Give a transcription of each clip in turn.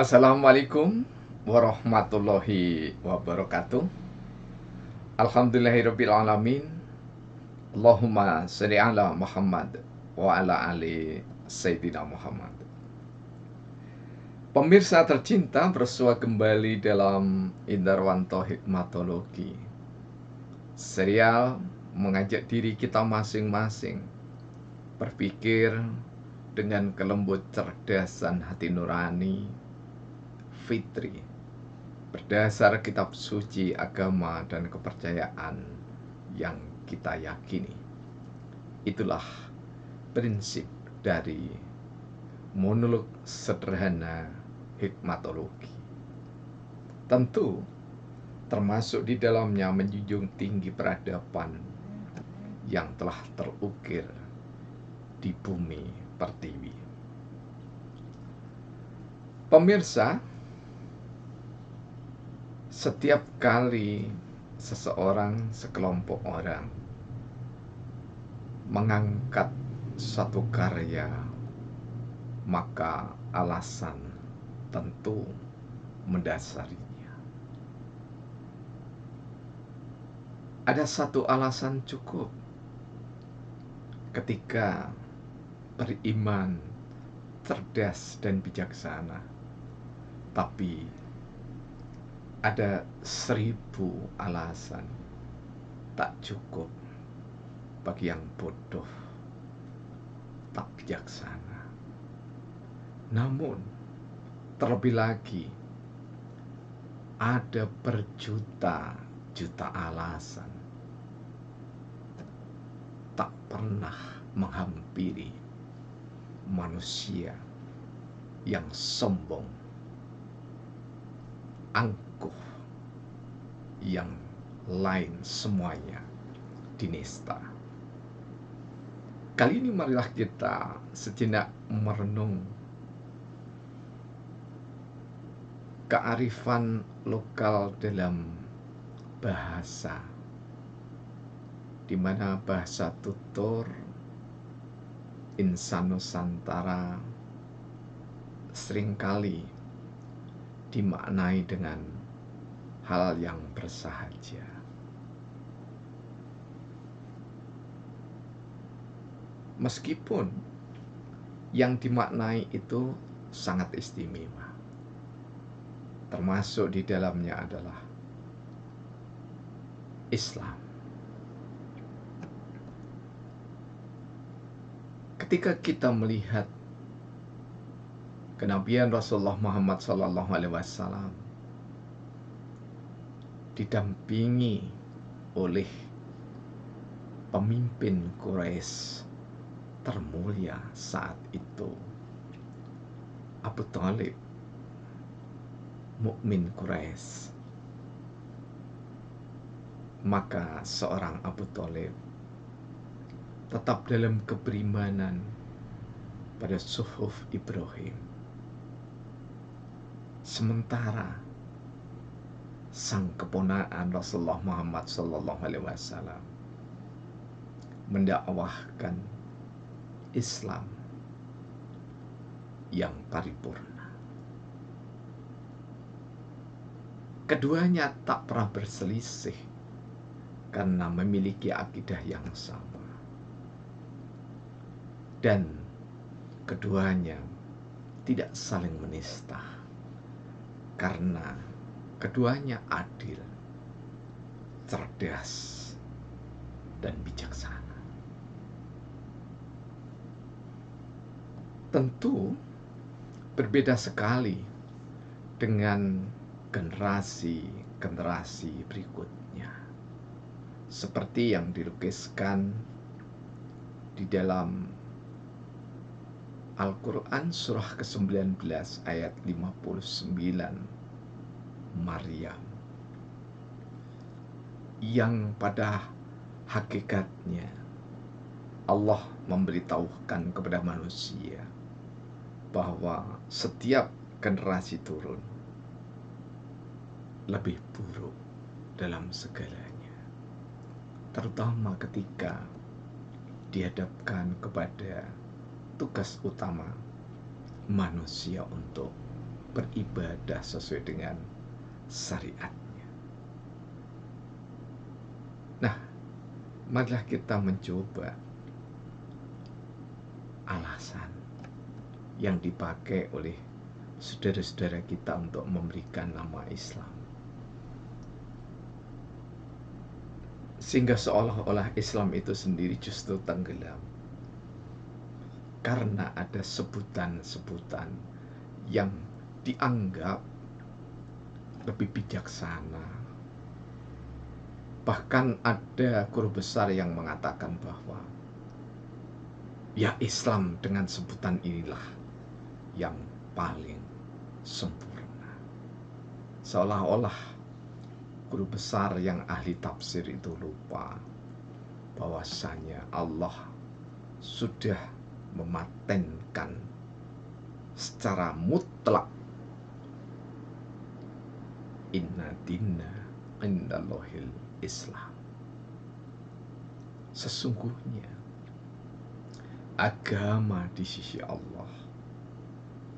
Assalamualaikum warahmatullahi wabarakatuh. Alhamdulillahirrabbilalamin. Allahumma sholli ala Muhammad wa ala ali Sayyidina Muhammad. Pemirsa tercinta, bersua kembali dalam Indarwanto Hikmatologi, serial mengajak diri kita masing-masing berpikir dengan kelembut cerdasan hati nurani fitri, berdasar kitab suci agama dan kepercayaan yang kita yakini. Itulah prinsip dari monolog sederhana hikmatologi. Tentu termasuk di dalamnya menjunjung tinggi peradaban yang telah terukir di bumi pertiwi. Pemirsa, setiap kali seseorang, sekelompok orang mengangkat satu karya, maka alasan tentu mendasarinya. Ada satu alasan cukup ketika beriman, cerdas dan bijaksana, tapi ada 1000 alasan tak cukup bagi yang bodoh, tak bijaksana. Namun, terlebih lagi, ada berjuta-juta alasan tak pernah menghampiri manusia yang sombong, angkuh, yang lain semuanya dinista. Kali ini marilah kita sejenak merenung kearifan lokal dalam bahasa, di mana bahasa tutur insan Nusantara seringkali dimaknai dengan hal yang bersahaja. Meskipun yang dimaknai itu sangat istimewa, termasuk di dalamnya adalah Islam. Ketika kita melihat kenabian Rasulullah Muhammad SAW didampingi oleh pemimpin Quraisy termulia saat itu, Abu Thalib, mukmin Quraisy, maka seorang Abu Thalib tetap dalam keberimanan pada suhuf Ibrahim, sementara sang keponakan Rasulullah Muhammad SAW mendakwahkan Islam yang paripurna. Keduanya tak pernah berselisih karena memiliki akidah yang sama, dan keduanya tidak saling menista karena keduanya adil, cerdas, dan bijaksana. Tentu berbeda sekali dengan generasi-generasi berikutnya, seperti yang dilukiskan di dalam Al-Quran surah ke-19 ayat 59, Maryam, yang pada hakikatnya Allah memberitahukan kepada manusia bahwa setiap generasi turun lebih buruk dalam segalanya, terutama ketika dihadapkan kepada tugas utama manusia untuk beribadah sesuai dengan syariatnya. Nah, marilah kita mencoba alasan yang dipakai oleh saudara-saudara kita untuk memberikan nama Islam, sehingga seolah-olah Islam itu sendiri justru tenggelam karena ada sebutan-sebutan yang dianggap lebih bijaksana. Bahkan ada guru besar yang mengatakan bahwa ya Islam dengan sebutan inilah yang paling sempurna. Seolah-olah guru besar yang ahli tafsir itu lupa bahwasanya Allah sudah mematenkan secara mutlak inna dinna indallahil Islam. Sesungguhnya agama di sisi Allah,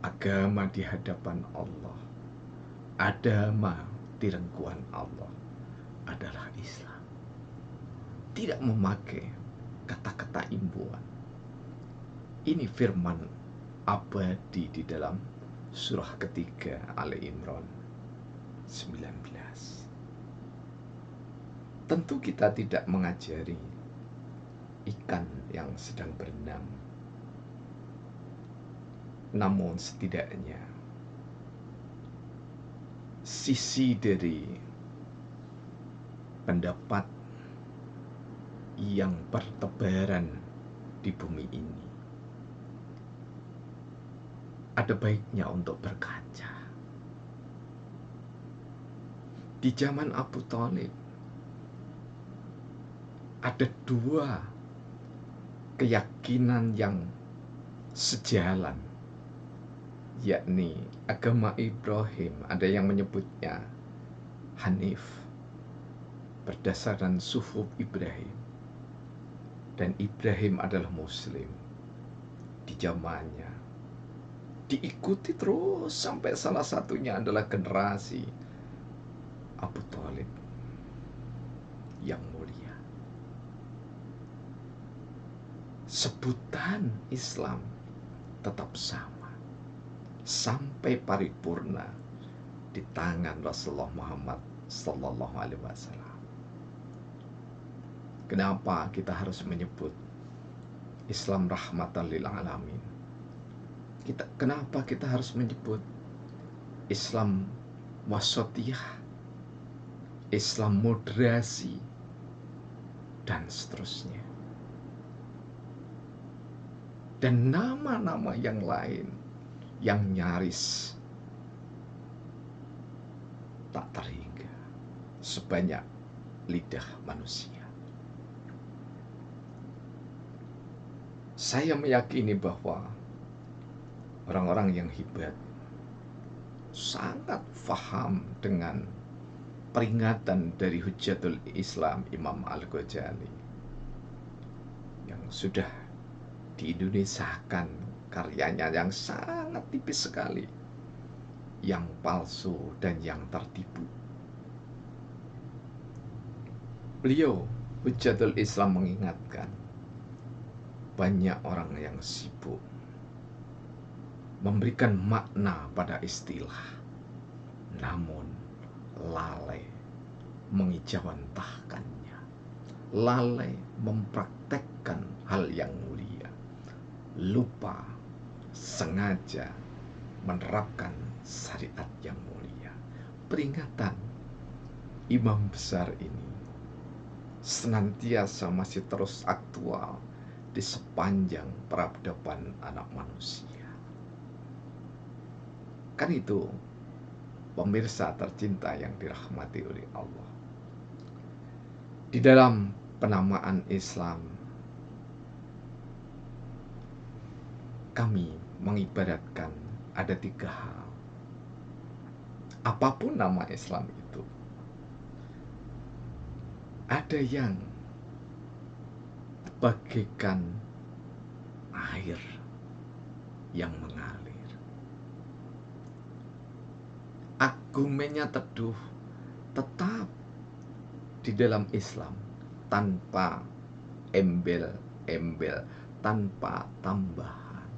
agama di hadapan Allah, agama di rengkuhan Allah adalah Islam. Tidak memakai kata-kata imbuhan. Ini firman abadi di dalam surah ketiga Ali Imran 19. Tentu kita tidak mengajari ikan yang sedang berenang, namun setidaknya sisi dari pendapat yang bertebaran di bumi ini ada baiknya untuk berkaca. Di zaman Abu Thalib ada dua keyakinan yang sejalan, yakni agama Ibrahim, ada yang menyebutnya Hanif berdasarkan suhuf Ibrahim, dan Ibrahim adalah Muslim di zamannya, diikuti terus sampai salah satunya adalah generasi Abu Thalib yang mulia. Sebutan Islam tetap sama sampai paripurna di tangan Rasulullah Muhammad Sallallahu Alaihi Wasallam. Kenapa kita harus menyebut Islam rahmatan lil alamin? Kenapa kita harus menyebut Islam wasatiyah, Islam moderasi, dan seterusnya, dan nama-nama yang lain yang nyaris tak terhingga sebanyak lidah manusia. Saya meyakini bahwa orang-orang yang hebat sangat faham dengan peringatan dari Hujjatul Islam Imam Al-Ghazali yang sudah di-Indonesiakan karyanya yang sangat tipis sekali, yang palsu dan yang tertipu. Beliau Hujjatul Islam mengingatkan banyak orang yang sibuk memberikan makna pada istilah, namun lalai mengijawantahkannya, lalai mempraktekkan hal yang mulia, lupa sengaja menerapkan syariat yang mulia. Peringatan imam besar ini senantiasa masih terus aktual di sepanjang peradaban anak manusia. Kan itu, pemirsa tercinta yang dirahmati oleh Allah. Di dalam penamaan Islam, kami mengibaratkan ada 3 hal. Apapun nama Islam itu, ada yang bagaikan air yang mengalir. argumennya teduh, tetap di dalam Islam, tanpa embel-embel, tanpa tambahan.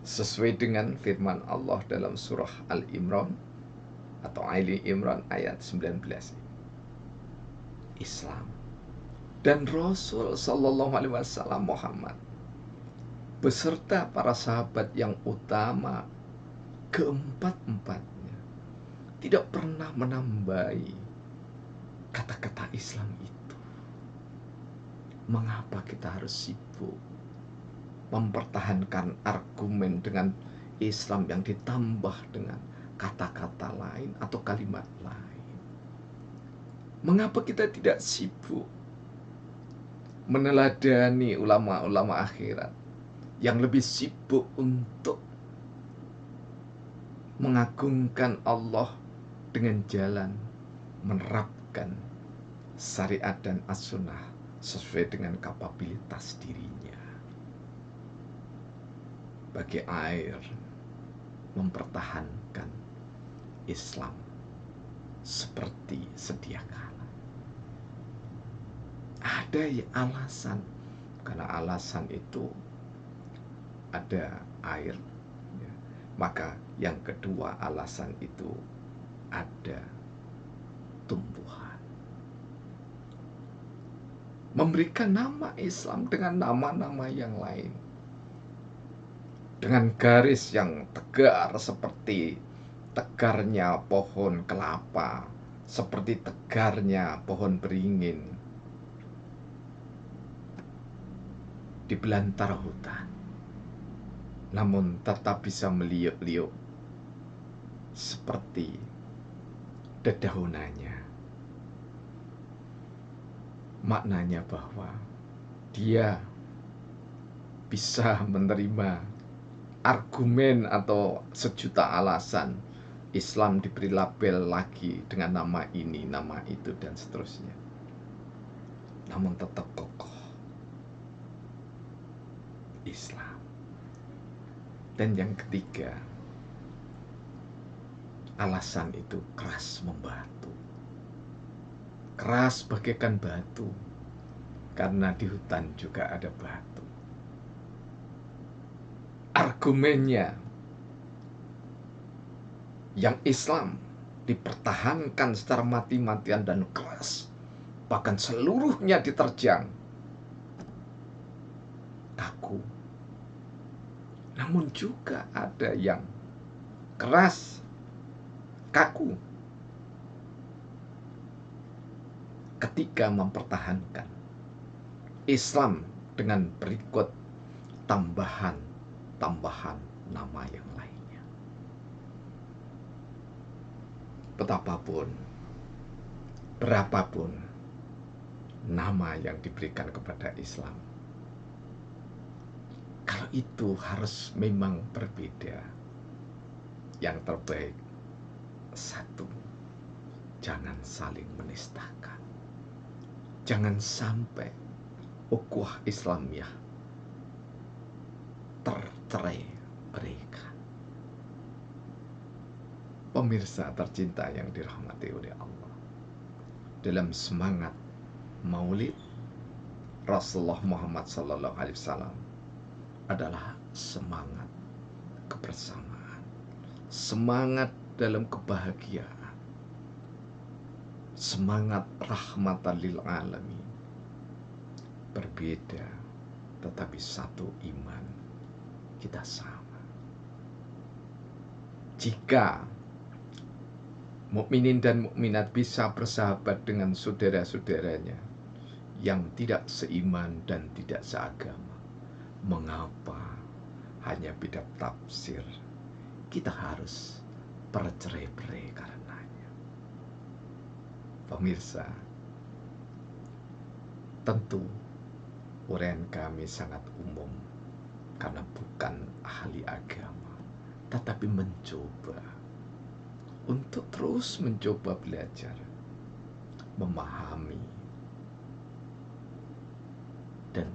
Sesuai dengan firman Allah dalam surah Al-Imran atau Ali Imran ayat 19. Islam dan Rasul Sallallahu Alaihi Wasallam Muhammad beserta para sahabat yang utama keempat-empatnya tidak pernah menambahi kata-kata Islam itu. Mengapa kita harus sibuk mempertahankan argumen dengan Islam yang ditambah dengan kata-kata lain atau kalimat lain? Mengapa kita tidak sibuk meneladani ulama-ulama akhirat yang lebih sibuk untuk mengagungkan Allah dengan jalan menerapkan syariat dan as-sunnah sesuai dengan kapabilitas dirinya. Bagi air mempertahankan Islam seperti sedia kala. Ada alasan, karena alasan itu ada air, ya. Maka yang kedua alasan itu ada tumbuhan. Memberikan nama Islam dengan nama-nama yang lain, dengan garis yang tegar seperti tegarnya pohon kelapa, seperti tegarnya pohon beringin di belantara hutan, namun tetap bisa meliuk-liuk seperti dedaunannya. Maknanya bahwa dia bisa menerima argumen atau sejuta alasan. Islam diberi label lagi dengan nama ini, nama itu, dan seterusnya, namun tetap kokoh Islam. Dan yang ketiga, alasan itu keras membatu, keras bagaikan batu, karena di hutan juga ada batu. Argumennya yang Islam dipertahankan secara mati-matian dan keras, bahkan seluruhnya diterjang, kaku. Namun juga ada yang keras, kaku, ketika mempertahankan Islam dengan berikut tambahan nama yang lainnya. Betapapun, berapapun nama yang diberikan kepada Islam, kalau itu harus memang berbeda, yang terbaik satu, jangan saling menistakan. Jangan sampai ukhuwah Islamiyah tercerai-beraikan. Pemirsa tercinta yang dirahmati oleh Allah, dalam semangat Maulid Rasulullah Muhammad SAW adalah semangat kebersamaan, semangat dalam kebahagiaan, semangat rahmatan lil alamin. Berbeda tetapi satu iman, kita sama. Jika mukminin dan mukminat bisa bersahabat dengan saudara-saudaranya yang tidak seiman dan tidak seagama, mengapa hanya beda tafsir kita harus bercerai-berai karenanya? Pemirsa, tentu uraian kami sangat umum karena bukan ahli agama, tetapi mencoba untuk terus mencoba belajar, memahami, dan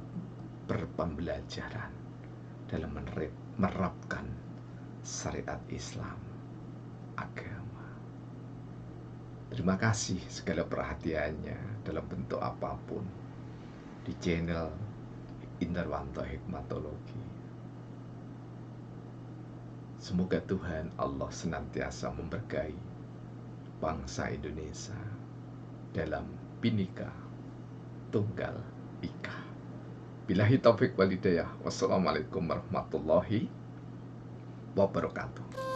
berpembelajaran dalam menerapkan syariat Islam agama. Terima kasih segala perhatiannya dalam bentuk apapun di channel Indarwanto Hikmatologi. Semoga Tuhan Allah senantiasa memberkahi bangsa Indonesia dalam Bhinneka Tunggal Ika. Billahi taufik wal hidayah. Wassalamualaikum warahmatullahi wabarakatuh.